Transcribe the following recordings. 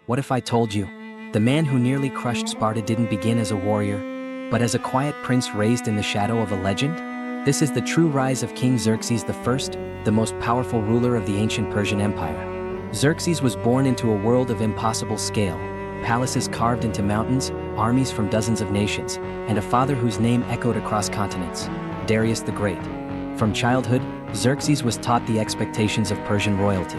What if I told you? The man who nearly crushed Sparta didn't begin as a warrior, but as a quiet prince raised in the shadow of a legend? This is the true rise of King Xerxes I, the most powerful ruler of the ancient Persian Empire. Xerxes was born into a world of impossible scale, palaces carved into mountains, armies from dozens of nations, and a father whose name echoed across continents, Darius the Great. From childhood, Xerxes was taught the expectations of Persian royalty.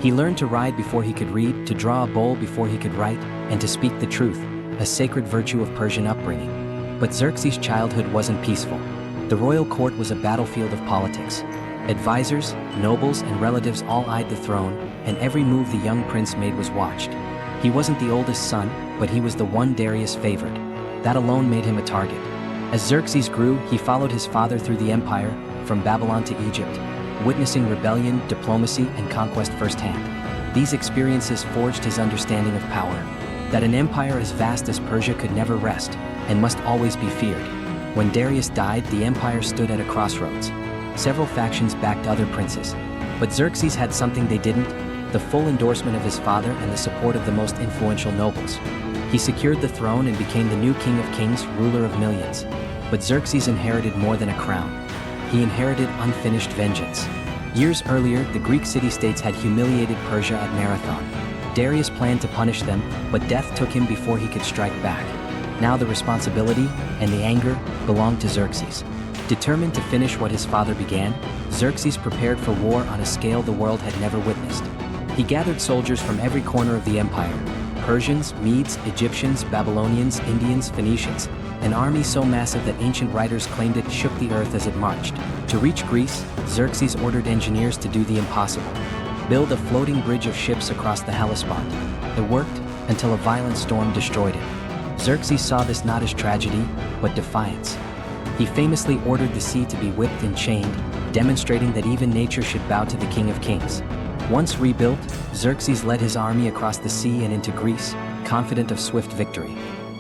He learned to ride before he could read, to draw a bow before he could write, and to speak the truth, a sacred virtue of Persian upbringing. But Xerxes' childhood wasn't peaceful. The royal court was a battlefield of politics. Advisors, nobles, and relatives all eyed the throne, and every move the young prince made was watched. He wasn't the oldest son, but he was the one Darius favored. That alone made him a target. As Xerxes grew, he followed his father through the empire, from Babylon to Egypt, witnessing rebellion, diplomacy, and conquest firsthand. These experiences forged his understanding of power, that an empire as vast as Persia could never rest, and must always be feared. When Darius died, the empire stood at a crossroads. Several factions backed other princes, but Xerxes had something they didn't: the full endorsement of his father and the support of the most influential nobles. He secured the throne and became the new king of kings, ruler of millions. But Xerxes inherited more than a crown. He inherited unfinished vengeance. Years earlier, the Greek city-states had humiliated Persia at Marathon. Darius planned to punish them, but death took him before he could strike back. Now the responsibility and the anger belonged to Xerxes. Determined to finish what his father began, Xerxes prepared for war on a scale the world had never witnessed. He gathered soldiers from every corner of the empire: Persians, Medes, Egyptians, Babylonians, Indians, Phoenicians, an army so massive that ancient writers claimed it shook the earth as it marched. To reach Greece, Xerxes ordered engineers to do the impossible: build a floating bridge of ships across the Hellespont. It worked until a violent storm destroyed it. Xerxes saw this not as tragedy, but defiance. He famously ordered the sea to be whipped and chained, demonstrating that even nature should bow to the King of Kings. Once rebuilt, Xerxes led his army across the sea and into Greece, confident of swift victory.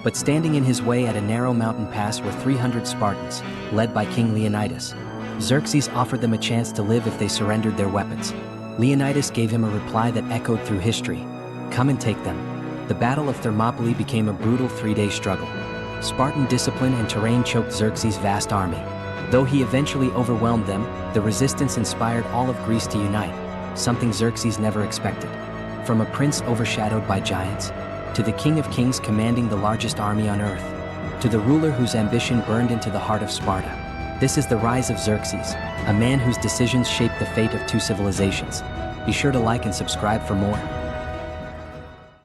But standing in his way at a narrow mountain pass were 300 Spartans, led by King Leonidas. Xerxes offered them a chance to live if they surrendered their weapons. Leonidas gave him a reply that echoed through history: "Come and take them." The Battle of Thermopylae became a brutal 3-day struggle. Spartan discipline and terrain choked Xerxes' vast army. Though he eventually overwhelmed them, the resistance inspired all of Greece to unite, something Xerxes never expected. From a prince overshadowed by giants, to the king of kings commanding the largest army on earth, to the ruler whose ambition burned into the heart of Sparta. This is the rise of Xerxes, a man whose decisions shaped the fate of two civilizations. Be sure to like and subscribe for more.